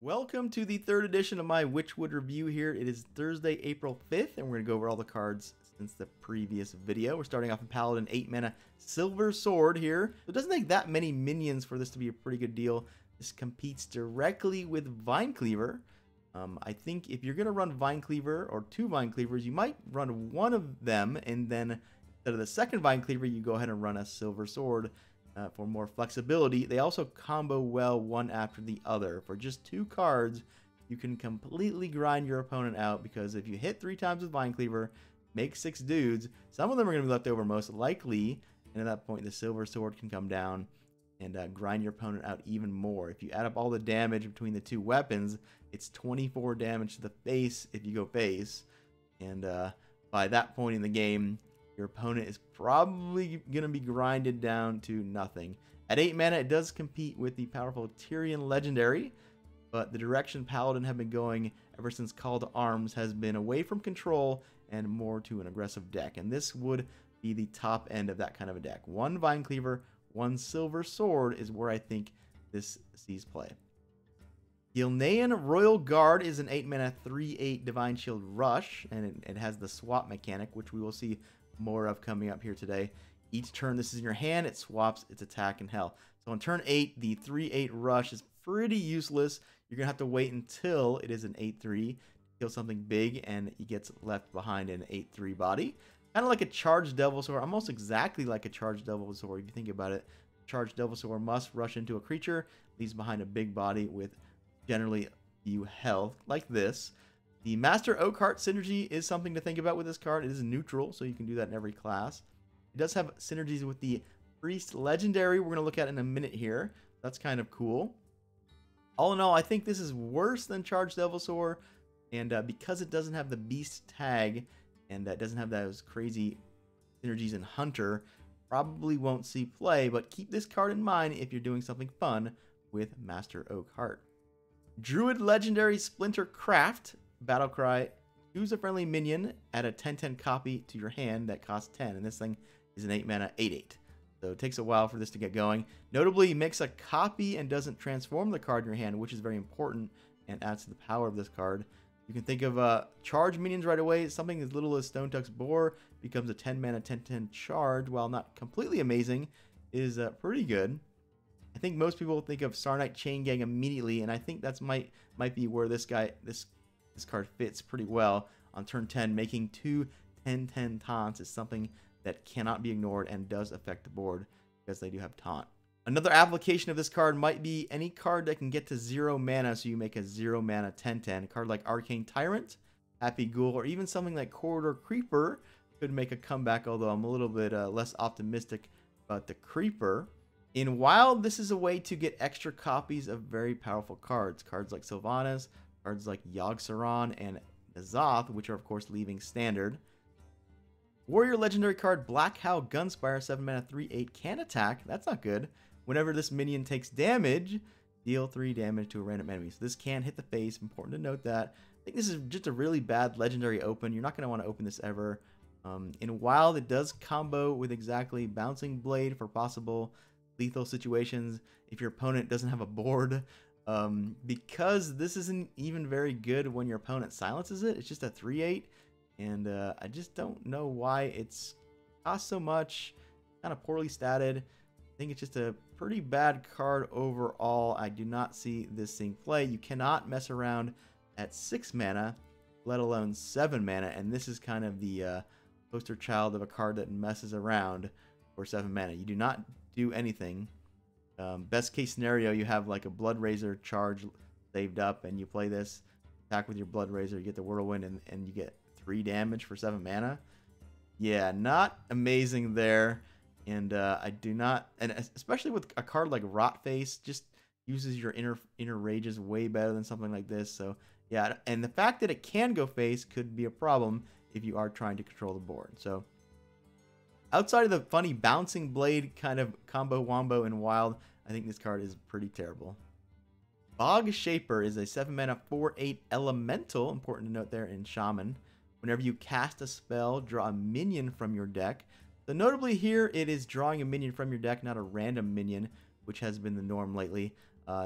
Welcome to the third edition of my Witchwood review here. It is Thursday, April 5th, and we're going to go over all the cards since the previous video. We're starting off in Paladin, 8 mana, Silver Sword here. It doesn't take that many minions for this to be a pretty good deal. This competes directly with Vine Cleaver. I think if you're going to run Vine Cleaver or two Vine Cleavers, you might run one of them, and then instead of the second Vine Cleaver, you go ahead and run a Silver Sword. For more flexibility. They also combo well one after the other. For just two cards, you can completely grind your opponent out, because if you hit 3 times with Vine Cleaver, make 6 dudes, some of them are going to be left over most likely, and at that point the Silver Sword can come down and grind your opponent out even more. If you add up all the damage between the two weapons, it's 24 damage to the face if you go face, and by that point in the game, your opponent is probably going to be grinded down to nothing. At 8 mana, it does compete with the powerful Tyrian Legendary, but the direction Paladin have been going ever since Call to Arms has been away from control and more to an aggressive deck. And this would be the top end of that kind of a deck. 1 Vine Cleaver, 1 Silver Sword is where I think this sees play. Gilnean Royal Guard is an 8 mana 3/8 Divine Shield Rush, and it has the swap mechanic, which we will see more of coming up here today. Each turn this is in your hand, it swaps its attack and hell. So on turn 8, the 3/8 rush is pretty useless. You're gonna have to wait until it is an 8/3 to kill something big, and he gets left behind in an 8/3 body. Kind of like a charged Devil Sword, almost exactly like a charged Devil Sword if you think about it. Charged Devil Sword must rush into a creature, leaves behind a big body with generally few health, like this. The Master Oakheart synergy is something to think about with this card. It is neutral, so you can do that in every class. It does have synergies with the Priest Legendary we're going to look at in a minute here. That's kind of cool. All in all, I think this is worse than Charged Devil Sword, and because it doesn't have the Beast tag, and doesn't have those crazy synergies in Hunter, probably won't see play, but keep this card in mind if you're doing something fun with Master Oakheart. Druid Legendary Splinter Craft. Battle Cry, choose a friendly minion, add a 10/10 copy to your hand that costs 10, and this thing is an 8 mana 8/8. So it takes a while for this to get going. Notably, it makes a copy and doesn't transform the card in your hand, which is very important and adds to the power of this card. You can think of charge minions right away. Something as little as Stone Tuck's Boar becomes a 10 mana 10/10 charge. While not completely amazing, is pretty good. I think most people think of Sarnite Chain Gang immediately, and I think that's might be where this card fits pretty well. On turn 10, making 2 10/10 taunts is something that cannot be ignored and does affect the board because they do have taunt. Another application of this card might be any card that can get to 0 mana, so you make a 0 mana 10/10. A card like Arcane Tyrant, Happy Ghoul, or even something like Corridor Creeper could make a comeback, although I'm a little bit less optimistic about the Creeper. In Wild, this is a way to get extra copies of very powerful cards. Cards like Sylvanas, cards like Yogg-Saron and N'Zoth, which are of course leaving standard. Warrior Legendary card Black Howl Gunspire, 7 mana 3/8 can attack. That's not good. Whenever this minion takes damage, deal 3 damage to a random enemy. So this can hit the face. Important to note that. I think this is just a really bad legendary open. You're not going to want to open this ever. In Wild, it does combo with exactly Bouncing Blade for possible lethal situations if your opponent doesn't have a board. Because this isn't even very good when your opponent silences it. It's just a 3/8, and I just don't know why it's cost so much. Kind of poorly statted. I think it's just a pretty bad card overall. I do not see this seeing play. You cannot mess around at 6 mana, let alone 7 mana, and this is kind of the poster child of a card that messes around for 7 mana. You do not do anything. Best case scenario, you have like a Blood Razor charge saved up, and you play this, attack with your Blood Razor, you get the Whirlwind, and you get 3 damage for 7 mana. Yeah, not amazing there. And I do not, and especially with a card like Rotface, just uses your inner rages way better than something like this. So yeah, and the fact that it can go face could be a problem if you are trying to control the board. So outside of the funny Bouncing Blade kind of combo wombo in Wild, I think this card is pretty terrible. Bog Shaper is a 7 mana 4/8 elemental, important to note there in Shaman. Whenever you cast a spell, draw a minion from your deck. So notably here, it is drawing a minion from your deck, not a random minion, which has been the norm lately.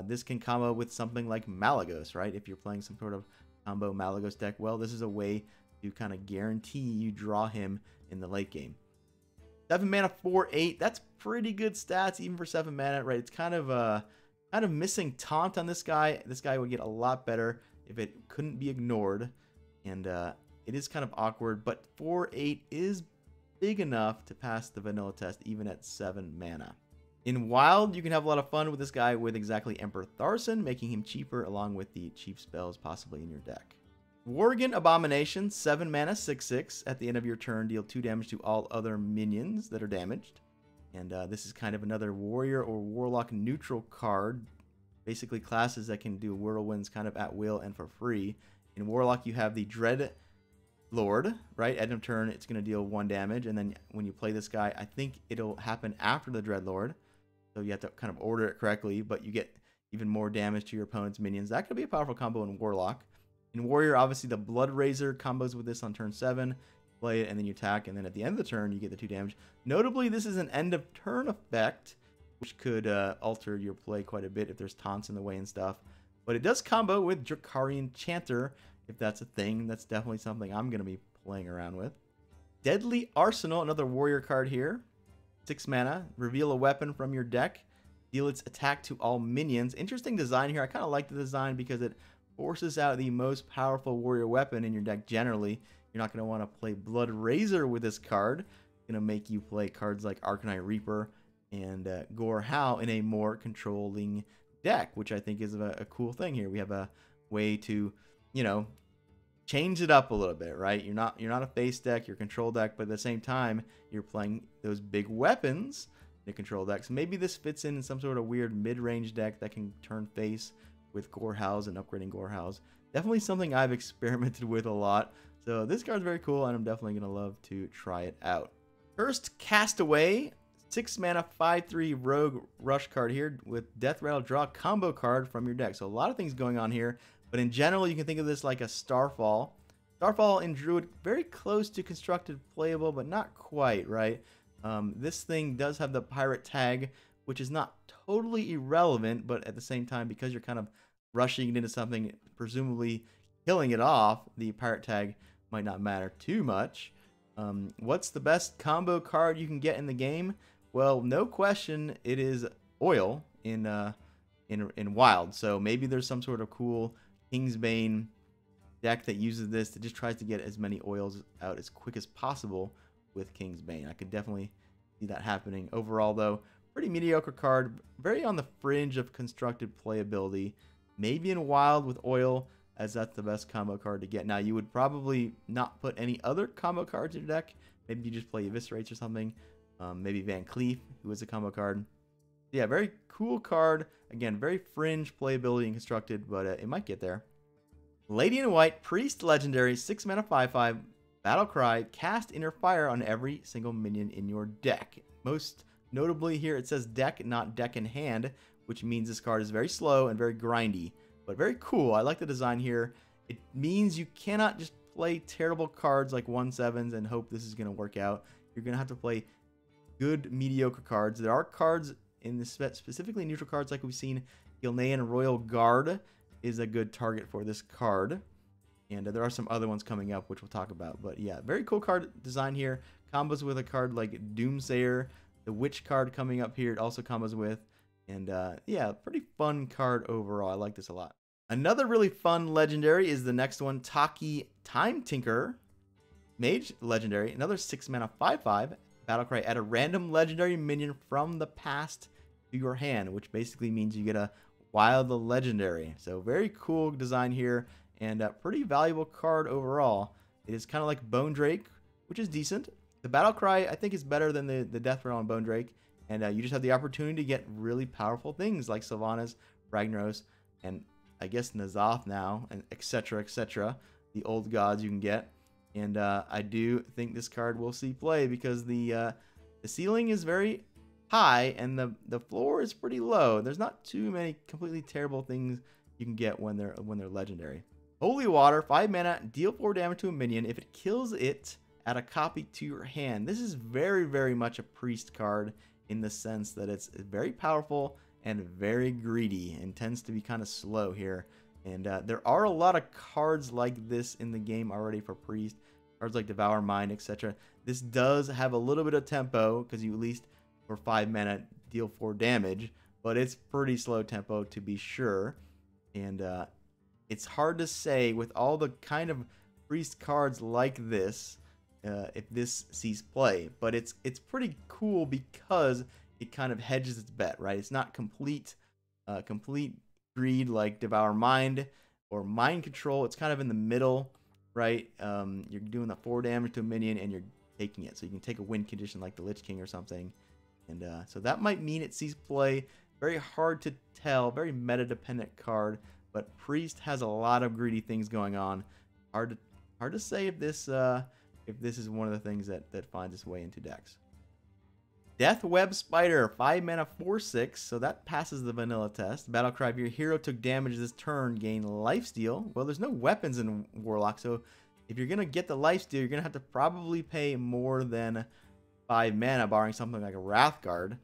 This can combo with something like Malagos, right? If you're playing some sort of combo Malagos deck, well, this is a way to kind of guarantee you draw him in the late game. 7 mana, 4/8. That's pretty good stats even for 7 mana, right? It's kind of missing taunt on this guy. This guy would get a lot better if it couldn't be ignored, and it is kind of awkward. But 4/8 is big enough to pass the vanilla test even at 7 mana. In Wild, you can have a lot of fun with this guy with exactly Emperor Tharson, making him cheaper along with the cheap spells possibly in your deck. Worgen Abomination, 7 mana, 6/6. At the end of your turn, deal 2 damage to all other minions that are damaged. And this is kind of another warrior or warlock neutral card. Basically classes that can do whirlwinds kind of at will and for free. In Warlock, you have the Dread Lord, right? End of turn, it's going to deal 1 damage. And then when you play this guy, I think it'll happen after the Dread Lord. So you have to kind of order it correctly, but you get even more damage to your opponent's minions. That could be a powerful combo in Warlock. In Warrior, obviously the Blood Razor combos with this on turn 7. Play it and then you attack, and then at the end of the turn you get the 2 damage. Notably, this is an end of turn effect, which could alter your play quite a bit if there's taunts in the way and stuff. But it does combo with Drakarian Chanter, if that's a thing. That's definitely something I'm going to be playing around with. Deadly Arsenal, another warrior card here. 6 mana, reveal a weapon from your deck, deal its attack to all minions. Interesting design here. I kind of like the design because it forces out the most powerful warrior weapon in your deck generally. You're not going to want to play Blood Razor with this card. It's going to make you play cards like Arcanine Reaper and Gore Howl in a more controlling deck, which I think is a cool thing here. We have a way to, you know, change it up a little bit, right? You're not a face deck, you're a control deck, but at the same time, you're playing those big weapons in a control deck. So maybe this fits in some sort of weird mid-range deck that can turn face with Gore Howls and upgrading Gore Howls. Definitely something I've experimented with a lot. So this card's very cool, and I'm definitely going to love to try it out. First, Castaway. 6 mana, 5/3 rogue rush card here with Death Rattle. Draw a combo card from your deck. So a lot of things going on here. But in general, you can think of this like a Starfall. Starfall in Druid, very close to constructed playable, but not quite, right? This thing does have the pirate tag, which is not totally irrelevant, but at the same time, because you're kind of rushing it into something, presumably killing it off, the pirate tag might not matter too much. What's the best combo card you can get in the game? Well, no question, it is Oil in Wild. So maybe there's some sort of cool Kingsbane deck that uses this, that just tries to get as many oils out as quick as possible with Kingsbane. I could definitely see that happening. Overall, though, pretty mediocre card, very on the fringe of constructed playability. Maybe in Wild with Oil, as that's the best combo card to get. Now, you would probably not put any other combo cards in your deck. Maybe you just play Eviscerates or something. Maybe Van Cleef, who is a combo card. Yeah, very cool card. Again, very fringe playability and constructed, but it might get there. Lady in White, Priest Legendary, 6 mana, 5/5, Battle Cry, cast Inner Fire on every single minion in your deck. Most notably here, it says deck, not deck in hand, which means this card is very slow and very grindy, but very cool. I like the design here. It means you cannot just play terrible cards like 1/7s and hope this is going to work out. You're going to have to play good, mediocre cards. There are cards in this, specifically neutral cards like we've seen. Gilnean Royal Guard is a good target for this card. And there are some other ones coming up, which we'll talk about. But yeah, very cool card design here. Combos with a card like Doomsayer. The Witch card coming up here, it also combos with. And yeah, pretty fun card overall. I like this a lot. Another really fun legendary is the next one, Taki Time Tinker. Mage legendary. Another 6 mana, 5/5. Battlecry. Add a random legendary minion from the past to your hand, which basically means you get a wild legendary. So very cool design here, and a pretty valuable card overall. It is kind of like Bone Drake, which is decent. The Battlecry, I think, is better than the Death Rattle on Bone Drake, and you just have the opportunity to get really powerful things like Sylvanas, Ragnaros, and I guess N'Zoth now, and etc., etc. The old gods you can get. And I do think this card will see play because the ceiling is very high and the floor is pretty low. There's not too many completely terrible things you can get when they're legendary. Holy Water, 5 mana, deal 4 damage to a minion. If it kills it, add a copy to your hand. This is very, very much a priest card in the sense that it's very powerful and very greedy and tends to be kind of slow here. And there are a lot of cards like this in the game already for Priest. Cards like Devour Mind, etc. This does have a little bit of tempo because you at least for 5 mana deal 4 damage. But it's pretty slow tempo to be sure. And it's hard to say with all the kind of Priest cards like this if this sees play. But it's pretty cool because it kind of hedges its bet, right? It's not complete greed like Devour Mind or Mind Control. It's kind of in the middle, right? You're doing the 4 damage to a minion and you're taking it. So you can take a win condition like the Lich King or something. And so that might mean it sees play. Very hard to tell. Very meta-dependent card. But Priest has a lot of greedy things going on. Hard to say if this is one of the things that finds its way into decks. Death Web Spider, 5 mana, 4/6, so that passes the vanilla test. Battlecry, if your hero took damage this turn, gain lifesteal. Well, there's no weapons in Warlock, so if you're going to get the lifesteal, you're going to have to probably pay more than 5 mana, barring something like a Wrathguard.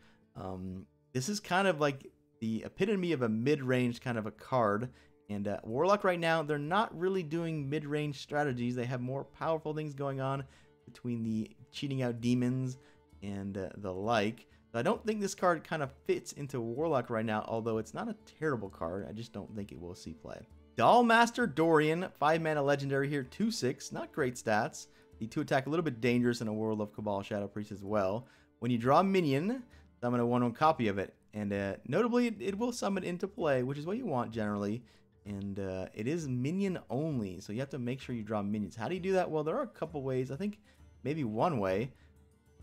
This is kind of like the epitome of a mid-range kind of a card. And Warlock right now, they're not really doing mid-range strategies. They have more powerful things going on between the cheating out demons and the like. So I don't think this card kind of fits into Warlock right now, although it's not a terrible card. I just don't think it will see play. Dollmaster Dorian, 5 mana legendary here, 2/6. Not great stats. The 2 attack a little bit dangerous in a world of Cabal Shadow Priest as well. When you draw a minion, summon a 1/1 copy of it. And notably, it will summon into play, which is what you want generally. And it is minion only, so you have to make sure you draw minions. How do you do that? Well, there are a couple ways. I think maybe one way.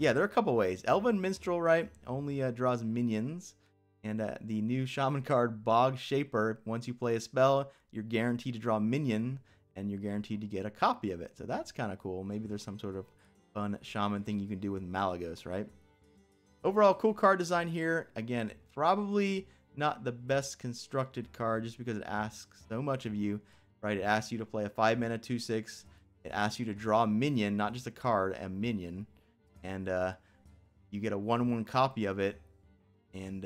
Yeah, there are a couple ways. Elven Minstrel, right, only draws minions. And the new Shaman card, Bog Shaper, once you play a spell, you're guaranteed to draw a minion, and you're guaranteed to get a copy of it. So that's kind of cool. Maybe there's some sort of fun Shaman thing you can do with Malagos, right? Overall, cool card design here. Again, probably not the best constructed card just because it asks so much of you, right? It asks you to play a 5 mana 2/6. It asks you to draw a minion, not just a card, a minion. And you get a 1/1 copy of it. And,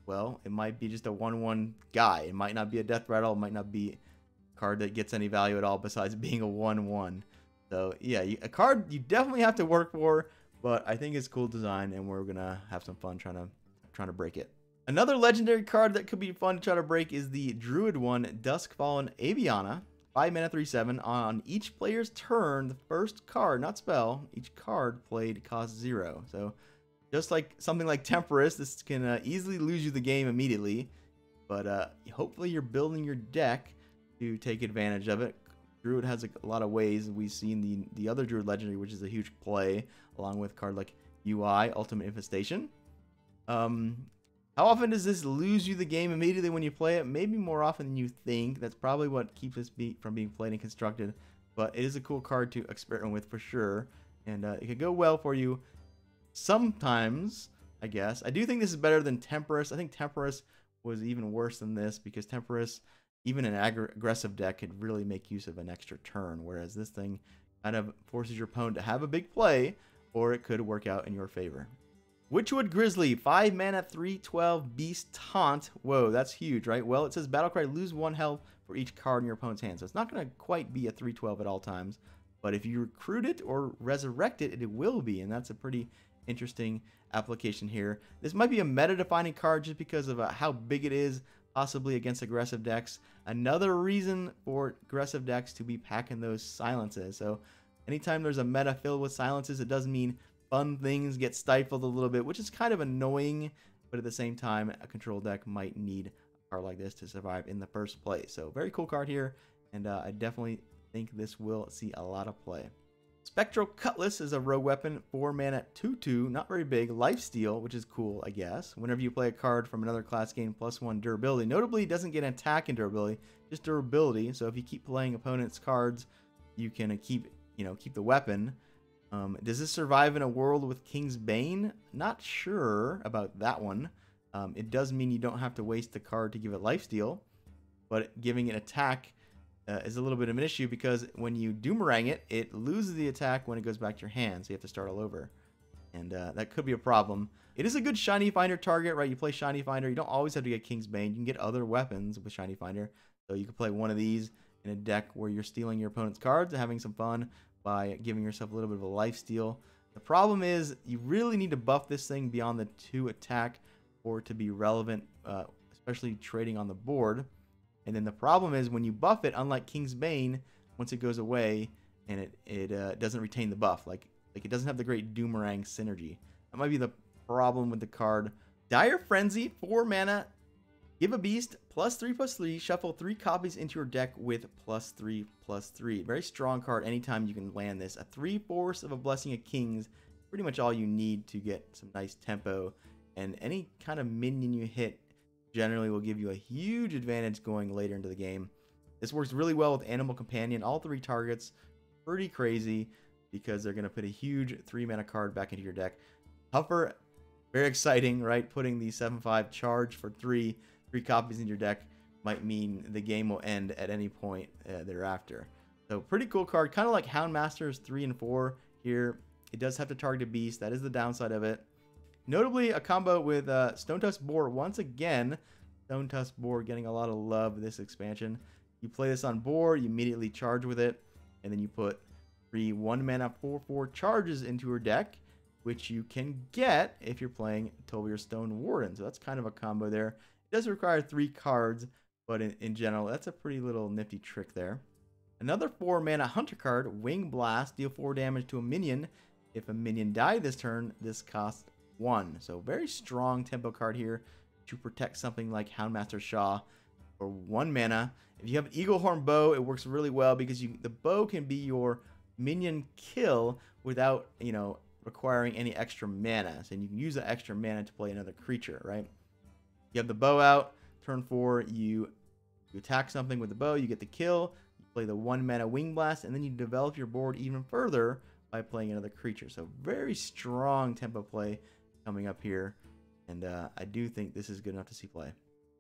well, it might be just a 1/1 guy. It might not be a death rattle. It might not be a card that gets any value at all besides being a 1/1. So, yeah, a card you definitely have to work for. But I think it's cool design, and we're going to have some fun trying to break it. Another legendary card that could be fun to try to break is the Druid one, Duskfallen Aviana. 5 mana 3/7. On each player's turn, the first card, not spell, each card played costs 0. So just like something like Temperance, this can easily lose you the game immediately. But hopefully you're building your deck to take advantage of it. Druid has a lot of ways. We've seen the other Druid legendary, which is a huge play, along with a card like UI, Ultimate Infestation. How often does this lose you the game immediately when you play it? Maybe more often than you think. That's probably what keeps this from being played and constructed. But it is a cool card to experiment with for sure. And it could go well for you sometimes, I guess. I do think this is better than Temperance. I think Temperance was even worse than this because Temperance, even an aggressive deck, could really make use of an extra turn. Whereas this thing kind of forces your opponent to have a big play, or it could work out in your favor. Witchwood Grizzly, 5 mana 3/12 Beast Taunt. Whoa, that's huge, right? Well, it says Battlecry, lose 1 health for each card in your opponent's hand. So it's not going to quite be a 3/12 at all times. But if you recruit it or resurrect it, it will be. And that's a pretty interesting application here. This might be a meta-defining card just because of how big it is, possibly against aggressive decks. Another reason for aggressive decks to be packing those silences. So anytime there's a meta filled with silences, it does mean fun things get stifled a little bit, which is kind of annoying, but at the same time, a control deck might need a card like this to survive in the first place. So very cool card here, and I definitely think this will see a lot of play. Spectral Cutlass is a rogue weapon, 4 mana 2/2, not very big, lifesteal, which is cool, I guess. Whenever you play a card from another class, gain +1 durability. Notably, it doesn't get attack and durability, just durability. So if you keep playing opponent's cards, you can keep the weapon. Does this survive in a world with King's Bane? Not sure about that one. It does mean you don't have to waste the card to give it lifesteal, but giving it attack is a little bit of an issue because when you Doomerang it, it loses the attack when it goes back to your hand, so you have to start all over. and that could be a problem. It is a good Shiny Finder target, right? You play Shiny Finder. You don't always have to get King's Bane. You can get other weapons with Shiny Finder. So you can play one of these in a deck where you're stealing your opponent's cards and having some fun by giving yourself a little bit of a lifesteal. The problem is you really need to buff this thing beyond the 2 attack for it to be relevant, especially trading on the board. And then the problem is when you buff it, unlike King's Bane, once it goes away and it doesn't retain the buff, like it doesn't have the great Doomerang synergy. That might be the problem with the card. Dire Frenzy, 4 mana, give a beast, +3/+3, shuffle 3 copies into your deck with +3/+3. Very strong card anytime you can land this. A 3/4 of a Blessing of Kings, pretty much all you need to get some nice tempo, and any kind of minion you hit generally will give you a huge advantage going later into the game. This works really well with Animal Companion. All 3 targets, pretty crazy, because they're going to put a huge 3 mana card back into your deck. Huffer, very exciting, right? Putting the 7/5 charge for 3 copies in your deck might mean the game will end at any point thereafter. So pretty cool card, kind of like Houndmasters 3 and 4 here. It does have to target a beast. That is the downside of it. Notably, a combo with Stone Tusk Boar once again. Stone Tusk Boar getting a lot of love this expansion. You play this on board, you immediately charge with it, and then you put 3 1-mana 4/4 charges into your deck, which you can get if you're playing Tovir Stone Warden. So that's kind of a combo there. It does require 3 cards, but in general, that's a pretty little nifty trick there. Another 4 mana Hunter card, Wing Blast, deal 4 damage to a minion. If a minion died this turn, this costs 1. So very strong tempo card here to protect something like Houndmaster Shaw for 1 mana. If you have an Eaglehorn Bow, it works really well because the bow can be your minion kill without, requiring any extra mana. So you can use that extra mana to play another creature, right? You have the bow out. Turn 4, you attack something with the bow. You get the kill. You play the 1 mana Wing Blast, and then you develop your board even further by playing another creature. So very strong tempo play coming up here, and I do think this is good enough to see play.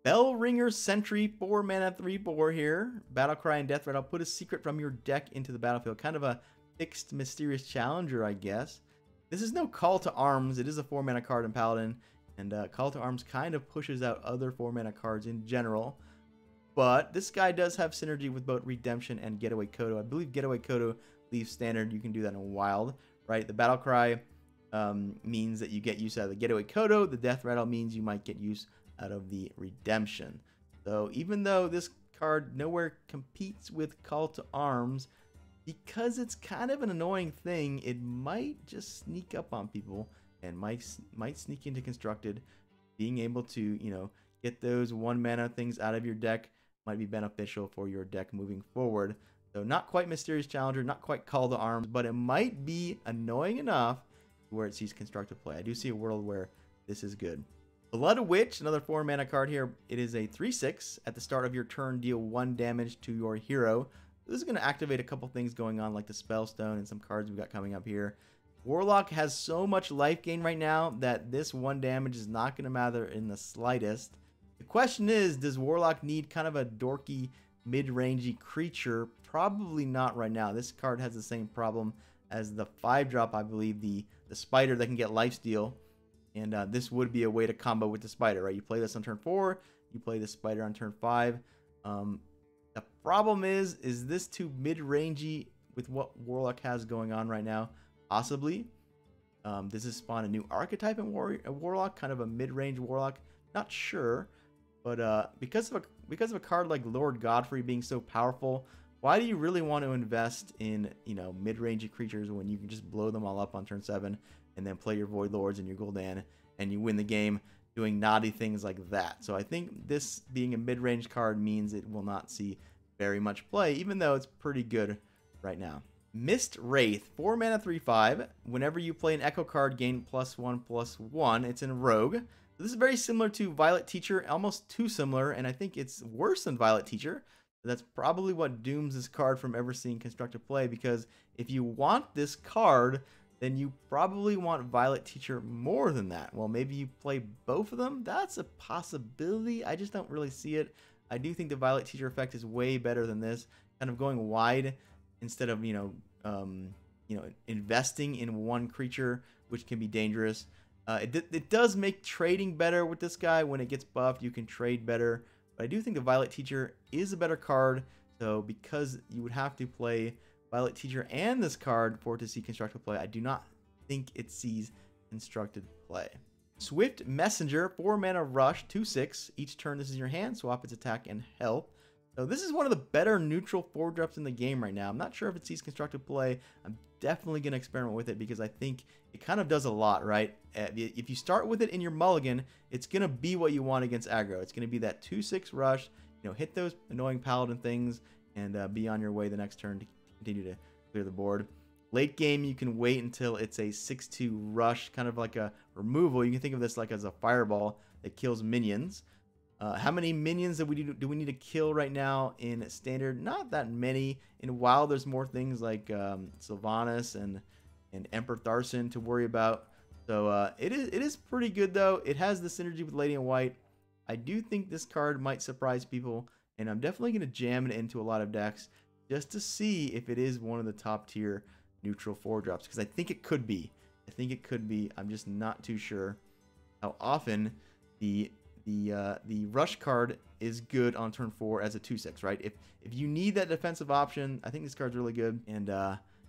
Bellringer Sentry, 4 mana 3/4 here. Battlecry and Death Rattle. Put a secret from your deck into the battlefield. Kind of a fixed Mysterious Challenger, I guess. This is no Call to Arms. It is a 4 mana card in Paladin. And Call to Arms kind of pushes out other 4 mana cards in general. But this guy does have synergy with both Redemption and Getaway Kodo. I believe Getaway Kodo leaves standard. You can do that in Wild, right? The Battlecry means that you get use out of the Getaway Kodo. The Death Rattle means you might get use out of the Redemption. So even though this card nowhere competes with Call to Arms, because it's kind of an annoying thing, it might just sneak up on people and might sneak into Constructed. Being able to, get those 1 mana things out of your deck might be beneficial for your deck moving forward. So not quite Mysterious Challenger, not quite Call to Arms, but it might be annoying enough where it sees Constructed play. I do see a world where this is good. Blood Witch, another 4 mana card here. It is a 3/6. At the start of your turn, deal 1 damage to your hero. This is going to activate a couple things going on, like the Spellstone and some cards we got coming up here. Warlock has so much life gain right now that this 1 damage is not going to matter in the slightest. The question is, does Warlock need kind of a dorky, mid-rangey creature? Probably not right now. This card has the same problem as the 5-drop, I believe, the Spider that can get lifesteal. And this would be a way to combo with the Spider, right? You play this on turn 4, you play the Spider on turn 5. The problem is this too mid-rangey with what Warlock has going on right now? Possibly. Does this spawn a new archetype in Warlock? Kind of a mid-range Warlock? Not sure. But because of a card like Lord Godfrey being so powerful, why do you really want to invest in mid-rangey creatures when you can just blow them all up on turn 7 and then play your Void Lords and your Gul'dan and you win the game doing naughty things like that? So I think this being a mid-range card means it will not see very much play, even though it's pretty good right now. Mist Wraith, 4 mana 3/5. Whenever you play an Echo card, gain +1/+1. It's in Rogue. This is very similar to Violet Teacher, almost too similar, and I think it's worse than Violet Teacher. That's probably what dooms this card from ever seeing constructive play, because if you want this card, then you probably want Violet Teacher more than that. Well, maybe you play both of them. That's a possibility. I just don't really see it. I do think the Violet Teacher effect is way better than this. Kind of going wide instead of investing in one creature which can be dangerous. It does make trading better with this guy. When it gets buffed, you can trade better. But I do think the Violet Teacher is a better card. So because you would have to play Violet Teacher and this card for it to see constructed play, I do not think it sees constructed play. Swift Messenger, 4 mana rush, 2/6. Each turn this is in your hand, swap its attack and health. So this is one of the better neutral 4-drops in the game right now. I'm not sure if it sees constructed play. I'm definitely going to experiment with it because I think it kind of does a lot, right? If you start with it in your mulligan, it's going to be what you want against aggro. It's going to be that 2/6 rush, you know, hit those annoying paladin things and be on your way the next turn to continue to clear the board. Late game, you can wait until it's a 6/2 rush, kind of like a removal. You can think of this like as a fireball that kills minions. How many minions do we need to kill right now in standard? Not that many. In WoW, there's more things like Sylvanas and Emperor Tharsin to worry about. So it is pretty good though. It has the synergy with Lady in White. I do think this card might surprise people, and I'm definitely going to jam it into a lot of decks just to see if it is one of the top tier neutral 4-drops, because I think it could be. I'm just not too sure how often the rush card is good on turn 4 as a 2/6, right? If you need that defensive option, I think this card's really good. And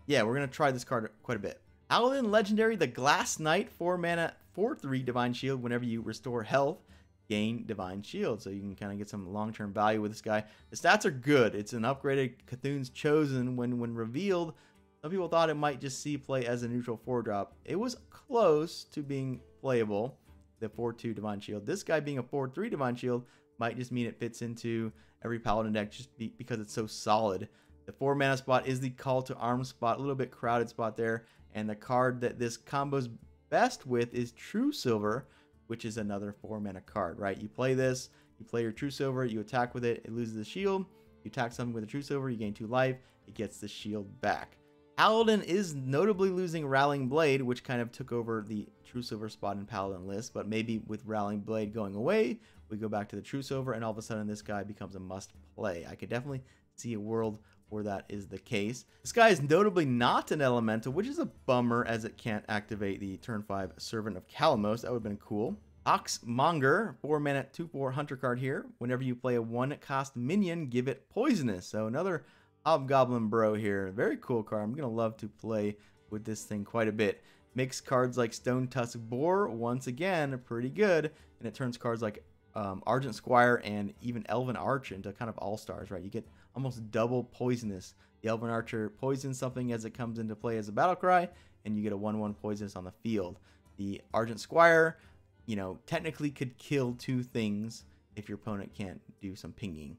yeah, we're gonna try this card quite a bit. Paladin Legendary, the Glass Knight, 4 mana, 4/3 Divine Shield. Whenever you restore health, gain Divine Shield. So you can kind of get some long-term value with this guy. The stats are good. It's an upgraded Cthulhu's Chosen. When revealed, some people thought it might just see play as a neutral 4-drop. It was close to being playable, the 4/2 Divine Shield. This guy being a 4/3 Divine Shield might just mean it fits into every Paladin deck just because it's so solid. The 4 mana spot is the Call to Arms spot, a little bit crowded spot there. And the card that this combos best with is True Silver, which is another 4 mana card, right? You play this, you play your True Silver, you attack with it, it loses the shield. You attack something with a True Silver, you gain 2 life, it gets the shield back. Paladin is notably losing Rallying Blade, which kind of took over the True Silver spot in Paladin list, but maybe with Rallying Blade going away, we go back to the True Silver, and all of a sudden this guy becomes a must play. I could definitely see a world where that is the case. This guy is notably not an elemental, which is a bummer as it can't activate the turn 5 Servant of Kalamos. That would have been cool. Oxmonger, 4 mana, 2/4 Hunter card here. Whenever you play a 1-cost minion, give it Poisonous. So another Hobgoblin Bro here. Very cool card. I'm going to love to play with this thing quite a bit. Makes cards like Stone Tusk Boar, once again, pretty good. And it turns cards like Argent Squire and even Elven Archer into kind of all-stars, right? You get almost double Poisonous. The Elven Archer poisons something as it comes into play as a battle cry, and you get a 1/1 Poisonous on the field. The Argent Squire, you know, technically could kill 2 things if your opponent can't do some pinging.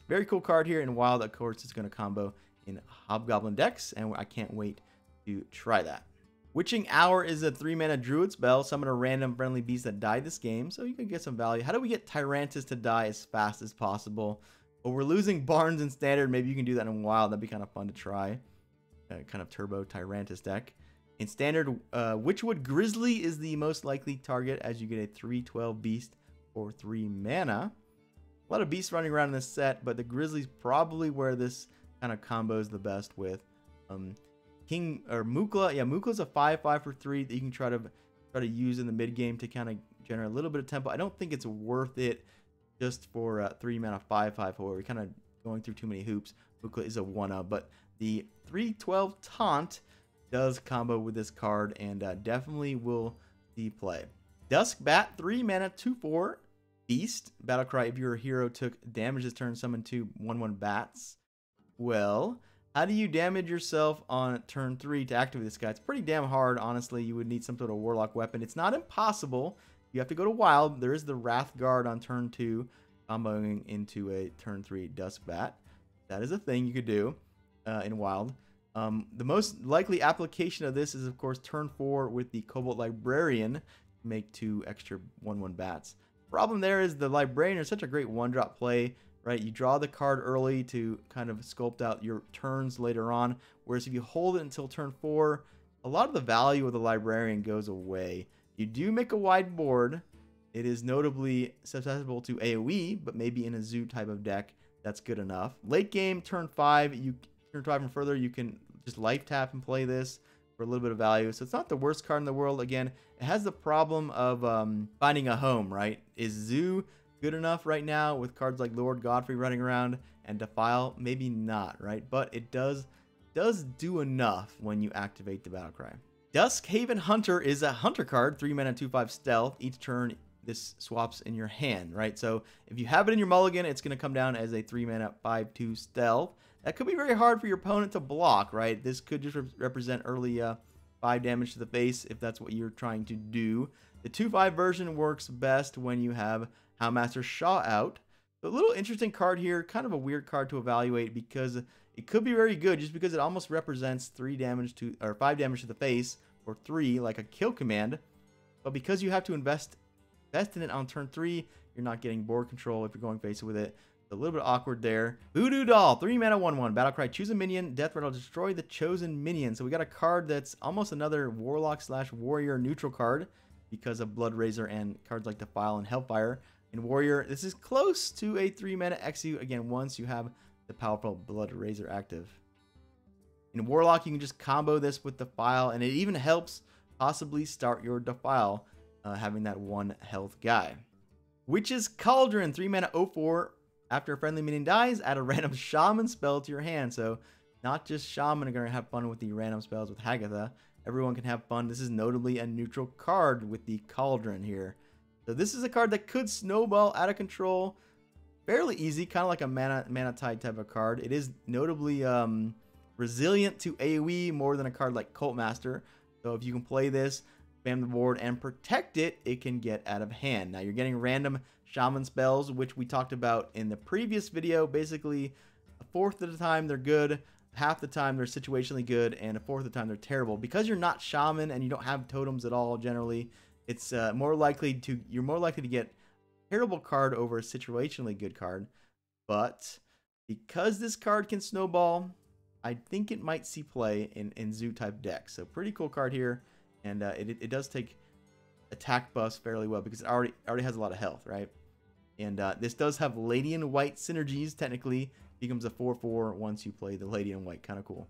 Very cool card here, and Wild, of course, is going to combo in Hobgoblin decks, and I can't wait to try that. Witching Hour is a 3 mana Druid spell. Summon a random friendly beast that died this game, so you can get some value. How do we get Tyrantus to die as fast as possible? Well, we're losing Barnes in Standard. Maybe you can do that in Wild. That'd be kind of fun to try. Kind of turbo Tyrantus deck. In Standard, Witchwood Grizzly is the most likely target as you get a 3/12 beast for 3 mana. A lot of beasts running around in this set, but the Grizzly's probably where this kind of combos the best with. King or Mukla, yeah, Mukla's a 5/5 for 3 that you can try to use in the mid game to kind of generate a little bit of tempo. I don't think it's worth it just for 3 mana 5/5 where we're kind of going through too many hoops. Mukla is a 1-of, but the 3/12 Taunt does combo with this card and definitely will see play. Duskbat, 3 mana 2/4 beast. Battlecry, if your hero took damage this turn, summon 2 1/1 bats. Well, how do you damage yourself on turn 3 to activate this guy? It's pretty damn hard, honestly. You would need some sort of warlock weapon. It's not impossible. You have to go to Wild. There is the Wrath Guard on turn 2, comboing into a turn 3 Duskbat. That is a thing you could do in Wild. The most likely application of this is, of course, turn 4 with the Cobalt Librarian to make 2 extra 1/1 bats. Problem there is the Librarian is such a great 1-drop play, right? You draw the card early to kind of sculpt out your turns later on, whereas if you hold it until turn 4, a lot of the value of the Librarian goes away. You do make a wide board. It is notably susceptible to AoE, but maybe in a Zoo type of deck, that's good enough. Late game, turn 5 and further, you can just life tap and play this. for a little bit of value. So it's not the worst card in the world. Again, it has the problem of finding a home, right? Is Zoo good enough right now with cards like Lord Godfrey running around and Defile? Maybe not, right? But it does do enough when you activate the battle cry. Duskhaven Hunter is a hunter card, 3 mana, 2/5 stealth. Each turn this swaps in your hand, right? So if you have it in your mulligan, it's going to come down as a 3 mana, 5/2 stealth. That could be very hard for your opponent to block, right? This could just represent early 5 damage to the face if that's what you're trying to do. The 2/5 version works best when you have Houndmaster Shaw out. So a little interesting card here, kind of a weird card to evaluate because it could be very good just because it almost represents 3 damage to, or 5 damage to the face, or 3 like a kill command. But because you have to invest in it on turn 3, you're not getting board control if you're going face with it. A little bit awkward there. Voodoo Doll, 3 mana, 1/1. Battlecry, choose a minion. Death Rattle, destroy the chosen minion. So we got a card that's almost another Warlock / Warrior neutral card because of Blood Razor and cards like Defile and Hellfire. In Warrior, this is close to a 3 mana execute, again, once you have the powerful Blood Razor active. In Warlock, you can just combo this with Defile, and it even helps possibly start your Defile, having that 1 health guy. Witch's Cauldron, 3 mana, 0/4. After a friendly minion dies, add a random shaman spell to your hand. So not just shaman are going to have fun with the random spells with Hagatha. Everyone can have fun. This is notably a neutral card with the Cauldron here. So this is a card that could snowball out of control fairly easy, kind of like a mana tide type of card. It is notably resilient to AoE more than a card like Cult Master. So if you can play this, spam the board, and protect it, it can get out of hand. Now you're getting random shaman spells, which we talked about in the previous video. Basically, a fourth of the time they're good, half the time they're situationally good, and a fourth of the time they're terrible. Because you're not shaman and you don't have totems at all generally, it's you're more likely to get a terrible card over a situationally good card. But because this card can snowball, I think it might see play in zoo type decks. So pretty cool card here, and it does take attack buffs fairly well because it already has a lot of health, right? And this does have Lady in White synergies. Technically becomes a 4/4 once you play the Lady in White. Kind of cool.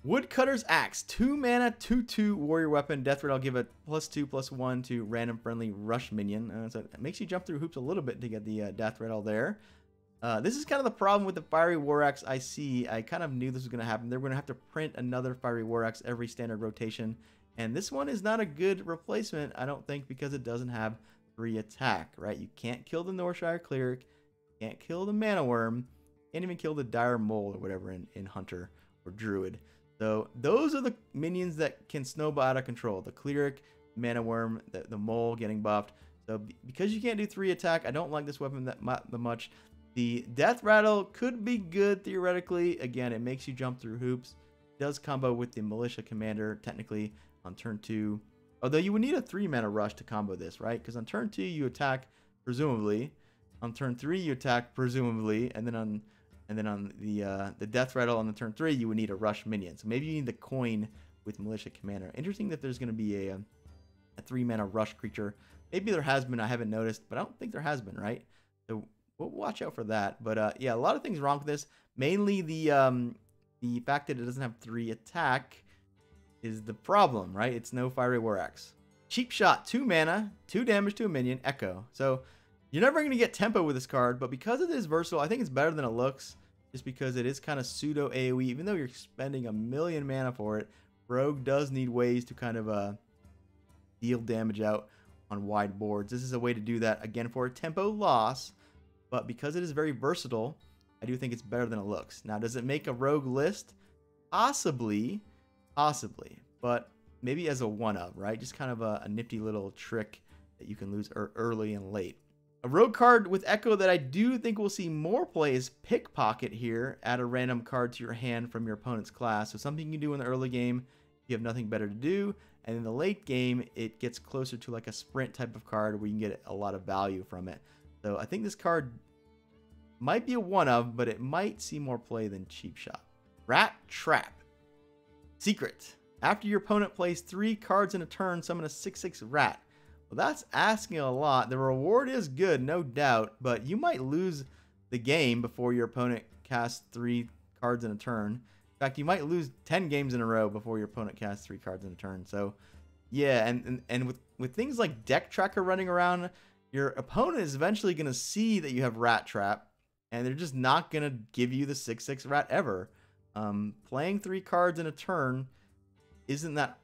Woodcutter's Axe, 2 mana, 2/2 warrior weapon. Death Rattle, give a +2/+1 to random friendly rush minion. So it makes you jump through hoops a little bit to get the Death Rattle there. This is kind of the problem with the Fiery War Axe I see. I kind of knew this was going to happen. They're going to have to print another Fiery War Axe every standard rotation. And this one is not a good replacement, I don't think, because it doesn't have 3 attack, right? You can't kill the Northshire Cleric, can't kill the Mana Worm, can't even kill the Dire Mole or whatever in Hunter or Druid. So those are the minions that can snowball out of control. The Cleric, Mana Worm, the Mole getting buffed. So because you can't do 3 attack, I don't like this weapon that much. The Death Rattle could be good theoretically. Again, it makes you jump through hoops. It does combo with the Militia Commander technically on turn 2. Although you would need a 3 mana rush to combo this, right? Because on turn 2 you attack presumably. On turn 3 you attack presumably, and then on the Death Rattle on the turn 3 you would need a rush minion. So maybe you need the coin with Militia Commander. Interesting that there's going to be a 3 mana rush creature. Maybe there has been, I haven't noticed, but I don't think there has been, right? So we'll watch out for that. But yeah, a lot of things wrong with this. Mainly the fact that it doesn't have 3 attack is the problem, right? It's no Fiery War Axe. Cheap Shot, 2 mana, 2 damage to a minion, Echo. So you're never going to get tempo with this card, but because it is versatile, I think it's better than it looks, just because it is kind of pseudo AoE. Even though you're spending 1,000,000 mana for it, Rogue does need ways to kind of deal damage out on wide boards. This is a way to do that, again, for a tempo loss, but because it is very versatile, I do think it's better than it looks. Now, does it make a Rogue list? Possibly, but maybe as a one-of, right? Just kind of a nifty little trick that you can lose early and late. A rogue card with Echo that I do think we'll see more play is Pickpocket here. Add a random card to your hand from your opponent's class. So something you can do in the early game if you have nothing better to do. And in the late game, it gets closer to like a sprint type of card where you can get a lot of value from it. So I think this card might be a one-of, but it might see more play than Cheap Shot. Rat Trap. Secret. After your opponent plays 3 cards in a turn, summon a 6/6 rat. Well, that's asking a lot. The reward is good, no doubt, but you might lose the game before your opponent casts 3 cards in a turn. In fact, you might lose 10 games in a row before your opponent casts 3 cards in a turn. So, yeah, and with things like Deck Tracker running around, your opponent is eventually going to see that you have Rat Trap, and they're just not going to give you the 6/6 rat ever. Playing 3 cards in a turn isn't that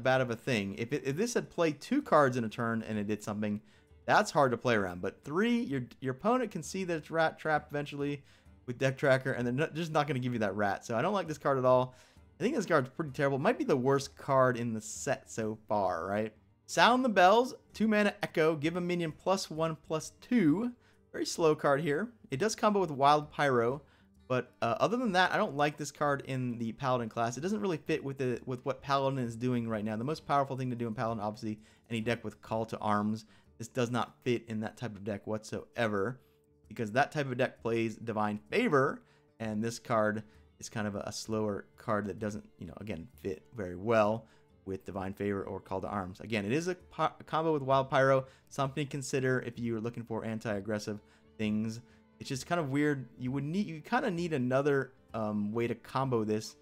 bad of a thing. If this had played 2 cards in a turn and it did something, that's hard to play around. But 3, your opponent can see that it's Rat Trap eventually with Deck Tracker, and they're just not going to give you that rat. So I don't like this card at all. I think this card's pretty terrible. It might be the worst card in the set so far, right? Sound the Bells, 2 mana Echo, give a minion +1/+2. Very slow card here. It does combo with Wild Pyro, but other than that, I don't like this card in the Paladin class. It doesn't really fit with what Paladin is doing right now. The most powerful thing to do in Paladin, obviously, any deck with Call to Arms. This does not fit in that type of deck whatsoever, because that type of deck plays Divine Favor, and this card is kind of a slower card that doesn't, again, fit very well with Divine Favor or Call to Arms. Again, it is a combo with Wild Pyro, something to consider if you're looking for anti-aggressive things. It's just kind of weird. You kind of need another way to combo this,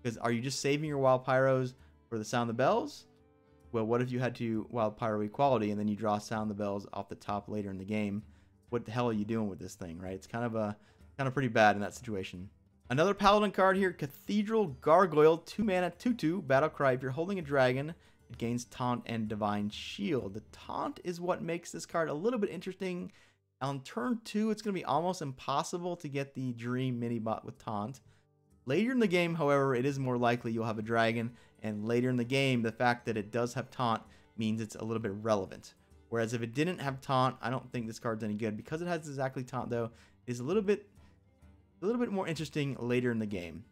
because are you just saving your Wild Pyros for the Sound the Bells? Well, what if you had to Wild Pyro Equality and then you draw Sound the Bells off the top later in the game? What the hell are you doing with this thing, right? It's kind of pretty bad in that situation. Another Paladin card here, Cathedral Gargoyle, 2 mana, 2/2, Battle Cry. If you're holding a dragon, it gains Taunt and Divine Shield. The Taunt is what makes this card a little bit interesting. On turn 2, it's going to be almost impossible to get the Dream Minibot with Taunt. Later in the game, however, it is more likely you'll have a dragon, and later in the game, the fact that it does have Taunt means it's a little bit relevant. Whereas if it didn't have Taunt, I don't think this card's any good. Because it has exactly Taunt, though, it's a little bit more interesting later in the game,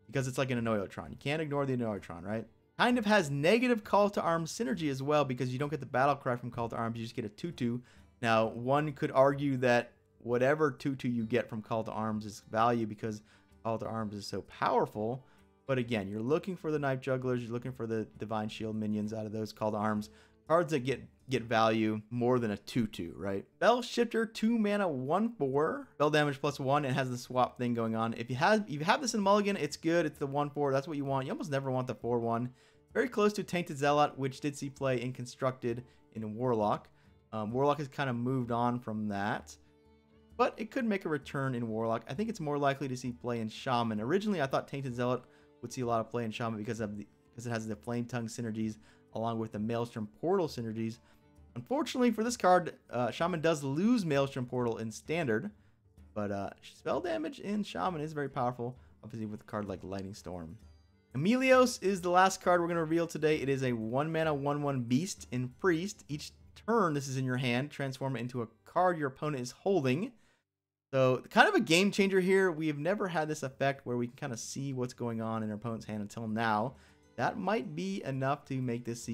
because it's like an Annoyotron. You can't ignore the Annoyotron, right? Kind of has negative Call to Arms synergy as well, because you don't get the Battle Cry from Call to Arms, you just get a 2/2. Now, one could argue that whatever 2/2 you get from Call to Arms is value, because Call to Arms is so powerful. But again, you're looking for the Knife Jugglers, you're looking for the Divine Shield minions out of those Call to Arms. Cards that get value more than a 2/2, right? Spell Shifter, 2 mana, 1/4. Spell damage +1. It has the swap thing going on. If you have this in Mulligan, it's good. It's the 1/4. That's what you want. You almost never want the 4/1. Very close to Tainted Zealot, which did see play in Constructed in Warlock. Warlock has kind of moved on from that, but it could make a return in Warlock. I think it's more likely to see play in Shaman. Originally, I thought Tainted Zealot would see a lot of play in Shaman because it has the Flame Tongue synergies along with the Maelstrom Portal synergies. Unfortunately for this card, Shaman does lose Maelstrom Portal in Standard, but spell damage in Shaman is very powerful, obviously with a card like Lightning Storm. Emilios is the last card we're going to reveal today. It is a 1 mana 1/1 beast in Priest. Each turn this is in your hand, transform it into a card your opponent is holding. So kind of a game changer here. We have never had this effect where we can kind of see what's going on in our opponent's hand until now. That might be enough to make this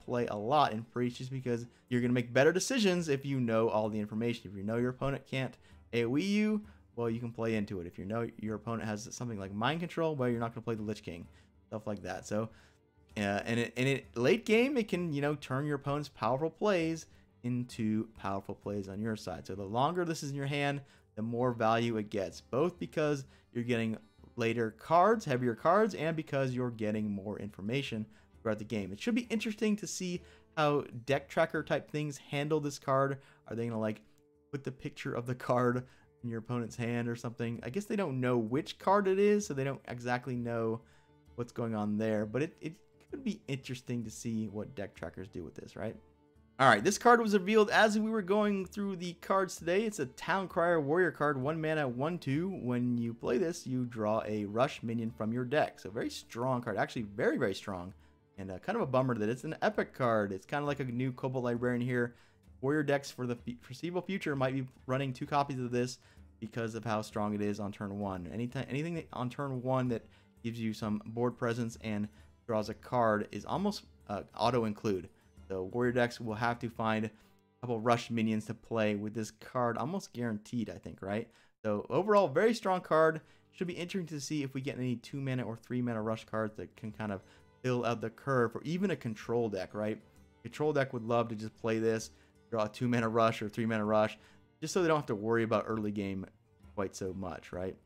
play a lot in Priest, just because you're going to make better decisions if you know all the information. If you know your opponent can't AoE you, well, you can play into it. If you know your opponent has something like Mind Control, well, you're not going to play the Lich King. Stuff like that. So, late game, it can, turn your opponent's powerful plays into powerful plays on your side. So the longer this is in your hand, the more value it gets, both because you're getting later cards, heavier cards, and because you're getting more information throughout the game. It should be interesting to see how deck tracker type things handle this card. Are they going to put the picture of the card in your opponent's hand or something? I guess they don't know which card it is, so they don't exactly know what's going on there, but it could be interesting to see what deck trackers do with this, right? All right, this card was revealed as we were going through the cards today. It's a Town Crier Warrior card, 1 mana, 1/2. When you play this, you draw a rush minion from your deck. So very strong card, actually very, very strong. And kind of a bummer that it's an epic card. It's kind of like a new Cobalt Librarian here. Warrior decks for the foreseeable future might be running 2 copies of this because of how strong it is on turn 1. Anything on turn 1 that gives you some board presence and draws a card is almost auto-include. So warrior decks will have to find a couple rush minions to play with this card, almost guaranteed, I think, right? So overall, very strong card. Should be interesting to see if we get any 2 mana or 3 mana rush cards that can kind of fill out the curve for even a control deck, right? Control deck would love to just play this, draw a 2 mana rush or 3 mana rush, just so they don't have to worry about early game quite so much, right?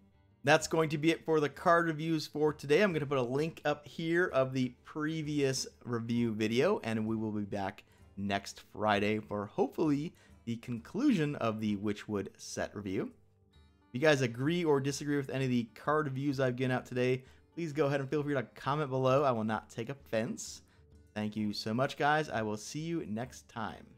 That's going to be it for the card reviews for today. I'm going to put a link up here of the previous review video, and we will be back next Friday for hopefully the conclusion of the Witchwood set review. If you guys agree or disagree with any of the card reviews I've given out today, please go ahead and feel free to comment below. I will not take offense. Thank you so much, guys. I will see you next time.